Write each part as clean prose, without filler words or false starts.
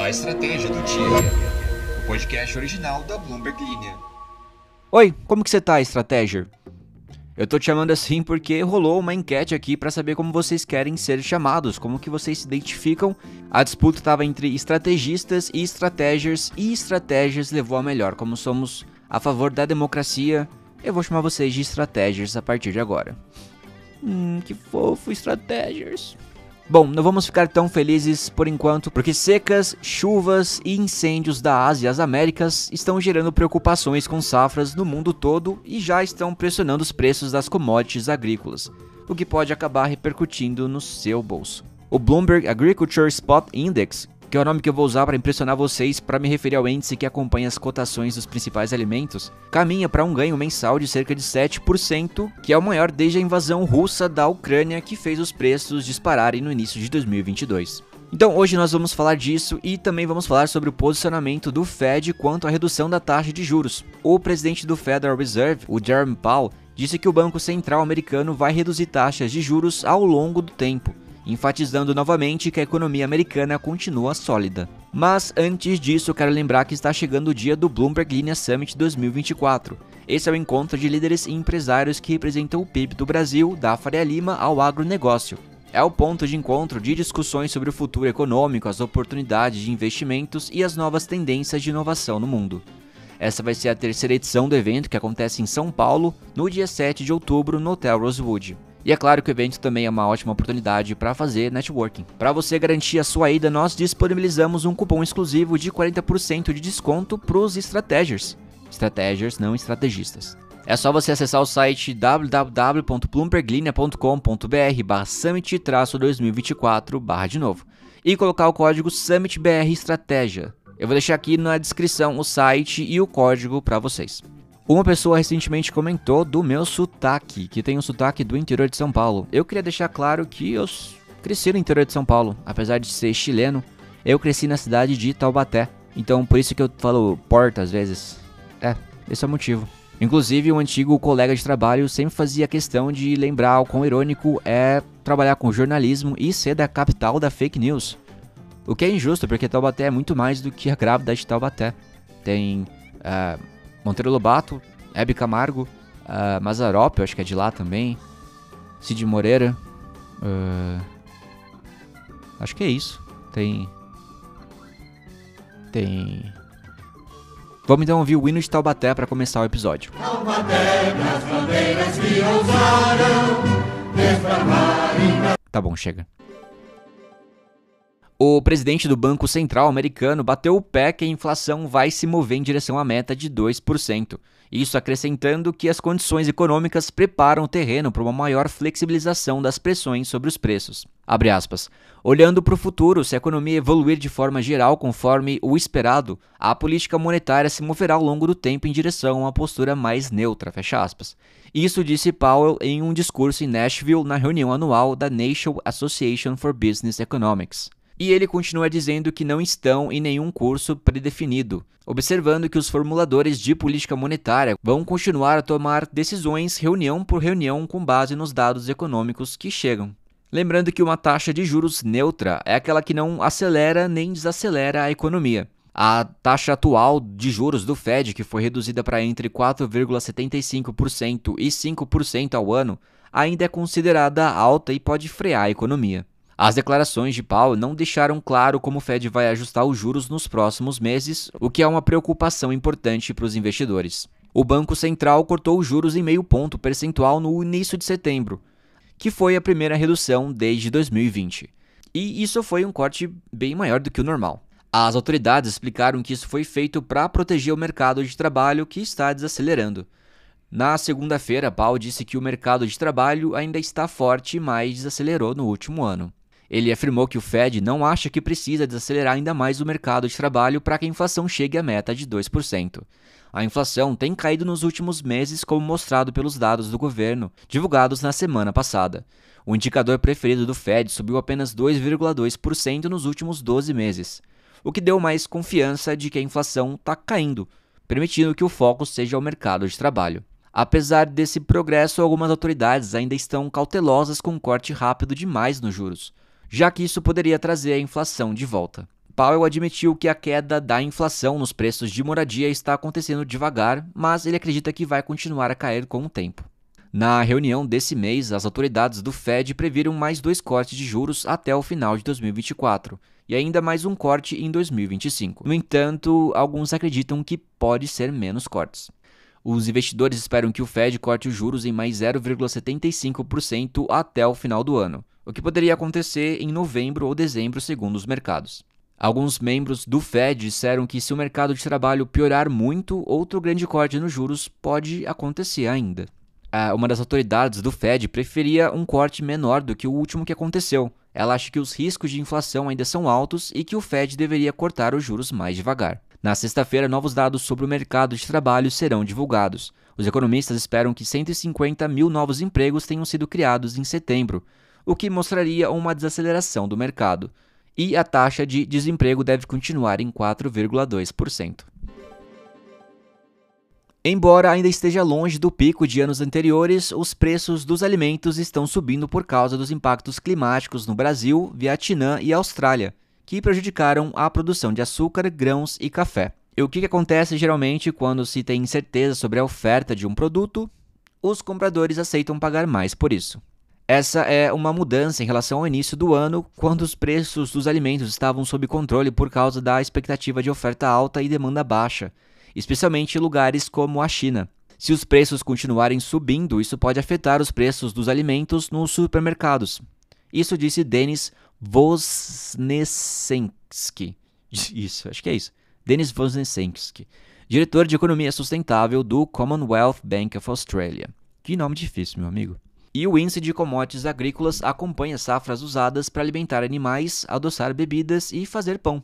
A estratégia do dia. O podcast original da Bloomberg Linha. Oi, como que você tá, Strateger? Eu tô te chamando assim porque rolou uma enquete aqui pra saber como vocês querem ser chamados, como que vocês se identificam. A disputa estava entre estrategistas e estrategers levou a melhor. Como somos a favor da democracia, eu vou chamar vocês de estrategers a partir de agora. Que fofo, estrategers. Bom, não vamos ficar tão felizes por enquanto, porque secas, chuvas e incêndios da Ásia e as Américas estão gerando preocupações com safras no mundo todo e já estão pressionando os preços das commodities agrícolas, o que pode acabar repercutindo no seu bolso. O Bloomberg Agriculture Spot Index, que é o nome que eu vou usar para impressionar vocês para me referir ao índice que acompanha as cotações dos principais alimentos, caminha para um ganho mensal de cerca de 7%, que é o maior desde a invasão russa da Ucrânia, que fez os preços dispararem no início de 2022. Então hoje nós vamos falar disso e também vamos falar sobre o posicionamento do Fed quanto à redução da taxa de juros. O presidente do Federal Reserve, o Jerome Powell, disse que o Banco Central americano vai reduzir taxas de juros ao longo do tempo, enfatizando novamente que a economia americana continua sólida. Mas antes disso, quero lembrar que está chegando o dia do Bloomberg Linha Summit 2024. Esse é o encontro de líderes e empresários que representam o PIB do Brasil, da Faria Lima ao agronegócio. É o ponto de encontro de discussões sobre o futuro econômico, as oportunidades de investimentos e as novas tendências de inovação no mundo. Essa vai ser a terceira edição do evento, que acontece em São Paulo, no dia 7 de outubro, no Hotel Rosewood. E é claro que o evento também é uma ótima oportunidade para fazer networking. Para você garantir a sua ida, nós disponibilizamos um cupom exclusivo de 40% de desconto para os estrategers. Estrategers, não estrategistas. É só você acessar o site www.bloomberglinea.com.br/summit-2024/de-novo e colocar o código SummitBR Estratégia. Eu vou deixar aqui na descrição o site e o código para vocês. Uma pessoa recentemente comentou do meu sotaque, que tem um sotaque do interior de São Paulo. Eu queria deixar claro que eu cresci no interior de São Paulo, apesar de ser chileno, eu cresci na cidade de Taubaté. Então por isso que eu falo porta às vezes. Esse é o motivo. Inclusive um antigo colega de trabalho sempre fazia questão de lembrar o quão irônico é trabalhar com jornalismo e ser da capital da fake news. O que é injusto, porque Taubaté é muito mais do que a grávida de Taubaté. Tem Monteiro Lobato, Hebe Camargo, Mazzaropi, eu acho que é de lá também, Cid Moreira, acho que é isso, tem... Vamos então ouvir o hino de Taubaté para começar o episódio. Taubaté, das bandeiras que ousaram desbravar. Tá bom, chega. O presidente do Banco Central americano bateu o pé que a inflação vai se mover em direção à meta de 2%, isso acrescentando que as condições econômicas preparam o terreno para uma maior flexibilização das pressões sobre os preços. Abre aspas. Olhando para o futuro, se a economia evoluir de forma geral conforme o esperado, a política monetária se moverá ao longo do tempo em direção a uma postura mais neutra, fecha aspas. Isso disse Powell em um discurso em Nashville na reunião anual da National Association for Business Economics. E ele continua dizendo que não estão em nenhum curso predefinido, observando que os formuladores de política monetária vão continuar a tomar decisões reunião por reunião com base nos dados econômicos que chegam. Lembrando que uma taxa de juros neutra é aquela que não acelera nem desacelera a economia. A taxa atual de juros do Fed, que foi reduzida para entre 4,75% e 5% ao ano, ainda é considerada alta e pode frear a economia. As declarações de Powell não deixaram claro como o Fed vai ajustar os juros nos próximos meses, o que é uma preocupação importante para os investidores. O Banco Central cortou os juros em meio ponto percentual no início de setembro, que foi a primeira redução desde 2020. E isso foi um corte bem maior do que o normal. As autoridades explicaram que isso foi feito para proteger o mercado de trabalho que está desacelerando. Na segunda-feira, Powell disse que o mercado de trabalho ainda está forte, mas desacelerou no último ano. Ele afirmou que o Fed não acha que precisa desacelerar ainda mais o mercado de trabalho para que a inflação chegue à meta de 2%. A inflação tem caído nos últimos meses, como mostrado pelos dados do governo, divulgados na semana passada. O indicador preferido do Fed subiu apenas 2,2% nos últimos 12 meses, o que deu mais confiança de que a inflação está caindo, permitindo que o foco seja o mercado de trabalho. Apesar desse progresso, algumas autoridades ainda estão cautelosas com um corte rápido demais nos juros, já que isso poderia trazer a inflação de volta. Powell admitiu que a queda da inflação nos preços de moradia está acontecendo devagar, mas ele acredita que vai continuar a cair com o tempo. Na reunião desse mês, as autoridades do Fed previram mais 2 cortes de juros até o final de 2024 e ainda mais um corte em 2025. No entanto, alguns acreditam que pode ser menos cortes. Os investidores esperam que o Fed corte os juros em mais 0,75% até o final do ano, o que poderia acontecer em novembro ou dezembro, segundo os mercados. Alguns membros do Fed disseram que se o mercado de trabalho piorar muito, outro grande corte nos juros pode acontecer ainda. Uma das autoridades do Fed preferia um corte menor do que o último que aconteceu. Ela acha que os riscos de inflação ainda são altos e que o Fed deveria cortar os juros mais devagar. Na sexta-feira, novos dados sobre o mercado de trabalho serão divulgados. Os economistas esperam que 150 mil novos empregos tenham sido criados em setembro, o que mostraria uma desaceleração do mercado. E a taxa de desemprego deve continuar em 4,2%. Embora ainda esteja longe do pico de anos anteriores, os preços dos alimentos estão subindo por causa dos impactos climáticos no Brasil, Vietnã e Austrália, que prejudicaram a produção de açúcar, grãos e café. E o que acontece geralmente quando se tem incerteza sobre a oferta de um produto? Os compradores aceitam pagar mais por isso. Essa é uma mudança em relação ao início do ano, quando os preços dos alimentos estavam sob controle por causa da expectativa de oferta alta e demanda baixa, especialmente em lugares como a China. Se os preços continuarem subindo, isso pode afetar os preços dos alimentos nos supermercados. Isso disse Denis Wozniacki. Denis Wozniacki, diretor de economia sustentável do Commonwealth Bank of Australia. Que nome difícil, meu amigo. E o índice de commodities agrícolas acompanha safras usadas para alimentar animais, adoçar bebidas e fazer pão.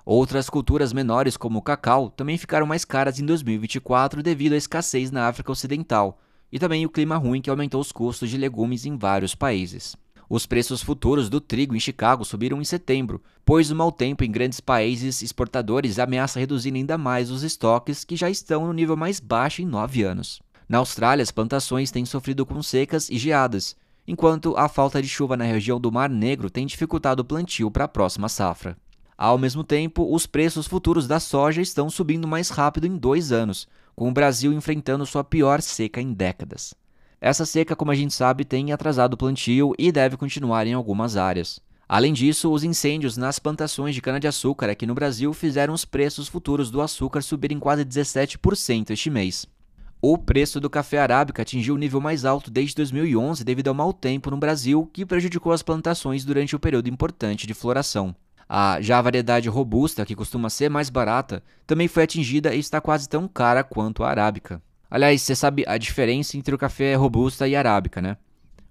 Outras culturas menores, como o cacau, também ficaram mais caras em 2024 devido à escassez na África Ocidental e também o clima ruim que aumentou os custos de legumes em vários países. Os preços futuros do trigo em Chicago subiram em setembro, pois o mau tempo em grandes países exportadores ameaça reduzir ainda mais os estoques que já estão no nível mais baixo em 9 anos. Na Austrália, as plantações têm sofrido com secas e geadas, enquanto a falta de chuva na região do Mar Negro tem dificultado o plantio para a próxima safra. Ao mesmo tempo, os preços futuros da soja estão subindo mais rápido em 2 anos, com o Brasil enfrentando sua pior seca em décadas. Essa seca, como a gente sabe, tem atrasado o plantio e deve continuar em algumas áreas. Além disso, os incêndios nas plantações de cana-de-açúcar aqui no Brasil fizeram os preços futuros do açúcar subirem quase 17% este mês. O preço do café arábica atingiu o nível mais alto desde 2011 devido ao mau tempo no Brasil, que prejudicou as plantações durante o período importante de floração. Já a variedade robusta, que costuma ser mais barata, também foi atingida e está quase tão cara quanto a arábica. Aliás, você sabe a diferença entre o café robusta e arábica, né?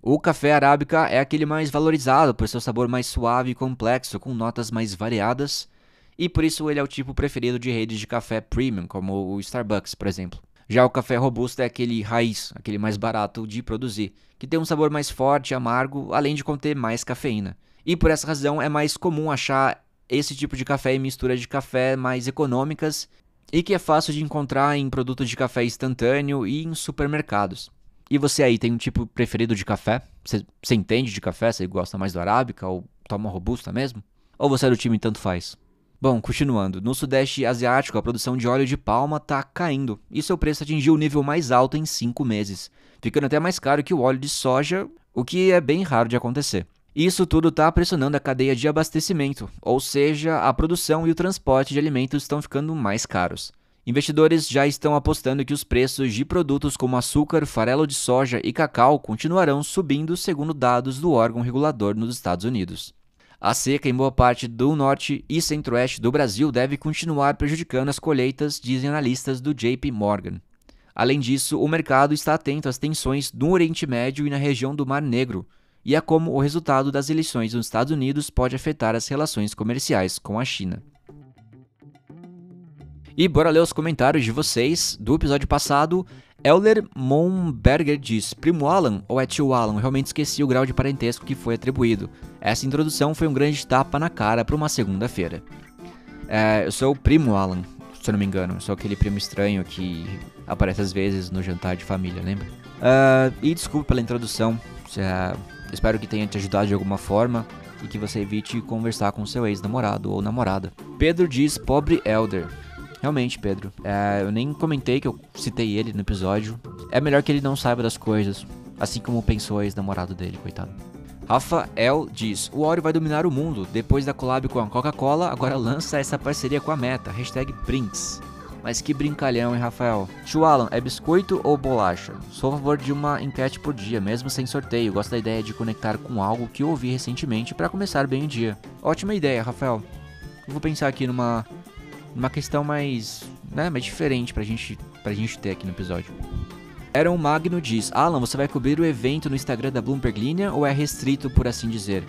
O café arábica é aquele mais valorizado por seu sabor mais suave e complexo, com notas mais variadas, e por isso ele é o tipo preferido de redes de café premium, como o Starbucks, por exemplo. Já o café robusto é aquele raiz, aquele mais barato de produzir, que tem um sabor mais forte e amargo, além de conter mais cafeína. E por essa razão é mais comum achar esse tipo de café em mistura de café mais econômicas e que é fácil de encontrar em produtos de café instantâneo e em supermercados. E você aí, tem um tipo preferido de café? Você entende de café? Você gosta mais do arábica ou toma robusta mesmo? Ou você é do time tanto faz? Bom, continuando, no Sudeste Asiático a produção de óleo de palma está caindo e seu preço atingiu o nível mais alto em 5 meses, ficando até mais caro que o óleo de soja, o que é bem raro de acontecer. Isso tudo está pressionando a cadeia de abastecimento, ou seja, a produção e o transporte de alimentos estão ficando mais caros. Investidores já estão apostando que os preços de produtos como açúcar, farelo de soja e cacau continuarão subindo segundo dados do órgão regulador nos Estados Unidos. A seca em boa parte do norte e centro-oeste do Brasil deve continuar prejudicando as colheitas, dizem analistas do JP Morgan. Além disso, o mercado está atento às tensões no Oriente Médio e na região do Mar Negro, e a como o resultado das eleições nos Estados Unidos pode afetar as relações comerciais com a China. E bora ler os comentários de vocês do episódio passado. Euler Monberger diz: Primo Alan ou é tio Alan? Eu realmente esqueci o grau de parentesco que foi atribuído. Essa introdução foi um grande tapa na cara para uma segunda-feira. Eu sou o primo Alan, se eu não me engano. Eu sou aquele primo estranho que aparece às vezes no jantar de família, lembra? E desculpa pela introdução. Espero que tenha te ajudado de alguma forma. e que você evite conversar com seu ex-namorado ou namorada. Pedro diz, pobre Elder. Realmente, Pedro, eu nem comentei que eu citei ele no episódio. É melhor que ele não saiba das coisas, assim como pensou o ex-namorado dele, coitado. Rafael diz, o Oreo vai dominar o mundo. Depois da collab com a Coca-Cola, agora lança essa parceria com a Meta. #Brinks. Mas que brincalhão, hein, Rafael? Tio Alan, é biscoito ou bolacha? Sou a favor de uma enquete por dia, mesmo sem sorteio. Gosto da ideia de conectar com algo que ouvi recentemente para começar bem o dia. Ótima ideia, Rafael. Eu vou pensar aqui numa questão mais diferente pra gente ter aqui no episódio. Aaron Magno diz, Alan, você vai cobrir o evento no Instagram da Bloomberg Linha ou é restrito, por assim dizer?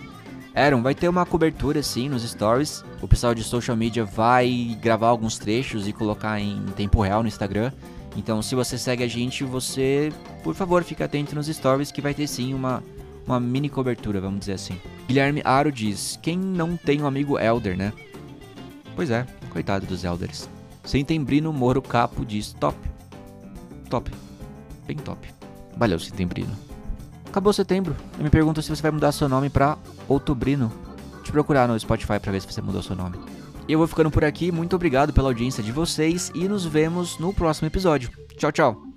Aaron, vai ter uma cobertura sim nos stories. O pessoal de social media vai gravar alguns trechos e colocar em tempo real no Instagram. Então, se você segue a gente, você, por favor, fica atento nos stories que vai ter sim uma mini cobertura, vamos dizer assim. Guilherme Aro diz, quem não tem um amigo Elder, né? Pois é, coitado dos Elders. Setembrino Moro Capo diz, top. Top. Bem top. Valeu, Setembrino. Acabou setembro. Eu me pergunto se você vai mudar seu nome pra Outobrino. Te procurar no Spotify pra ver se você mudou seu nome. E eu vou ficando por aqui. Muito obrigado pela audiência de vocês e nos vemos no próximo episódio. Tchau, tchau.